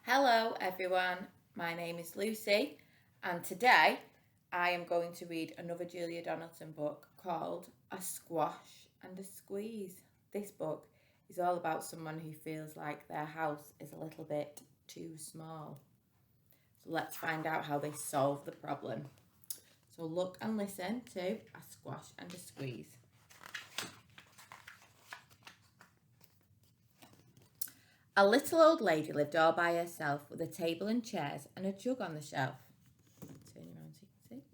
Hello everyone, my name is Lucy and today I am going to read another Julia Donaldson book called A Squash and a Squeeze. This book is all about someone who feels like their house is a little bit too small. So let's find out how they solve the problem. So look and listen to A Squash and a Squeeze. A little old lady lived all by herself with a table and chairs and a jug on the shelf. Turn around so you can see.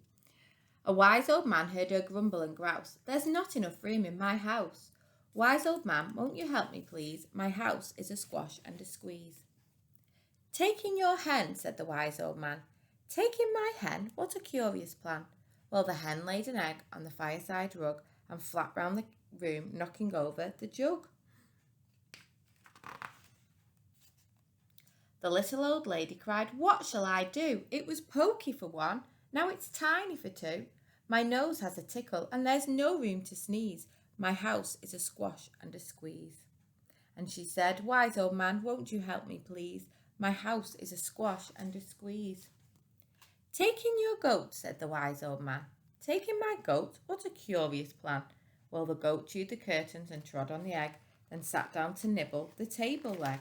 A wise old man heard her grumble and grouse. There's not enough room in my house. Wise old man, won't you help me, please? My house is a squash and a squeeze. Take in your hen, said the wise old man. Take in my hen? What a curious plan. Well, the hen laid an egg on the fireside rug and flapped round the room, knocking over the jug. The little old lady cried, What shall I do? It was poky for one, now it's tiny for two. My nose has a tickle and there's no room to sneeze. My house is a squash and a squeeze. And she said, Wise old man, won't you help me, please? My house is a squash and a squeeze. Take in your goat, said the wise old man. Take in my goat? What a curious plan. Well, the goat chewed the curtains and trod on the egg, then sat down to nibble the table leg.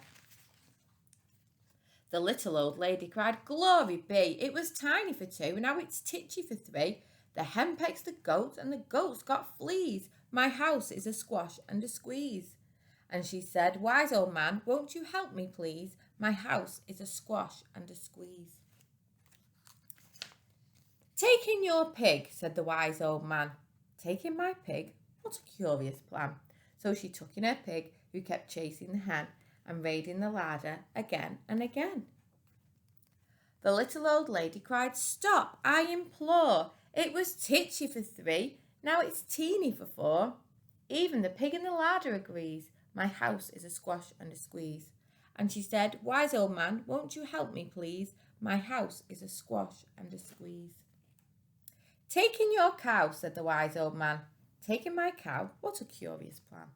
The little old lady cried, Glory be, it was tiny for two, now it's titchy for three. The hen pecks the goat, and the goat's got fleas. My house is a squash and a squeeze. And she said, Wise old man, won't you help me, please? My house is a squash and a squeeze. Take in your pig, said the wise old man. Take in my pig? What a curious plan. So she took in her pig, who kept chasing the hen and raiding the larder again and again. The little old lady cried, Stop, I implore. It was titchy for three, now it's teeny for four. Even the pig in the larder agrees. My house is a squash and a squeeze. And she said, Wise old man, won't you help me, please? My house is a squash and a squeeze. Take in your cow, said the wise old man. Take in my cow? What a curious plan.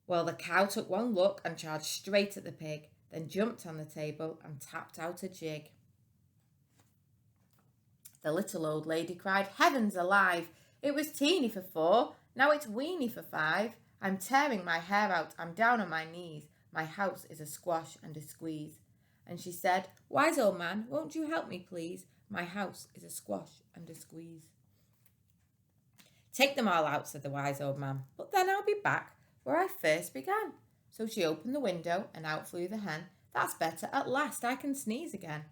Well, the cow took one look and charged straight at the pig, then jumped on the table and tapped out a jig. The little old lady cried, Heavens alive! It was teeny for four, now it's weeny for five. I'm tearing my hair out, I'm down on my knees. My house is a squash and a squeeze. And she said, Wise old man, won't you help me, please? My house is a squash and a squeeze. Take them all out, said the wise old man, but then I'll be back where I first began. So she opened the window and out flew the hen. That's better, at last I can sneeze again.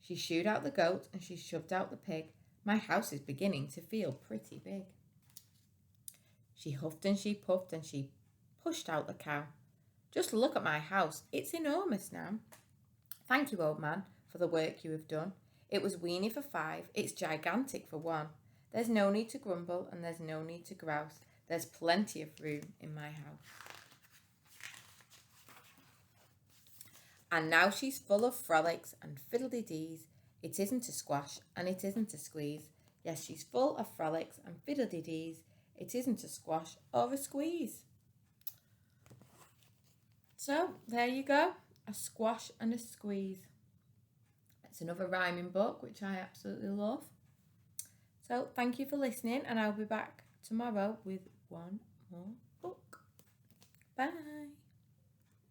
She shooed out the goat and she shoved out the pig. My house is beginning to feel pretty big. She huffed and she puffed and she pushed out the cow. Just look at my house, it's enormous now. Thank you, old man, for the work you have done. It was weeny for five, it's gigantic for one. There's no need to grumble and there's no need to grouse. There's plenty of room in my house. And now she's full of frolics and fiddle-de-dees. It isn't a squash and it isn't a squeeze. Yes, she's full of frolics and fiddle-de-dees. It isn't a squash or a squeeze. So there you go, A Squash and a Squeeze. It's another rhyming book, which I absolutely love. So thank you for listening, and I'll be back tomorrow with one more book. Bye.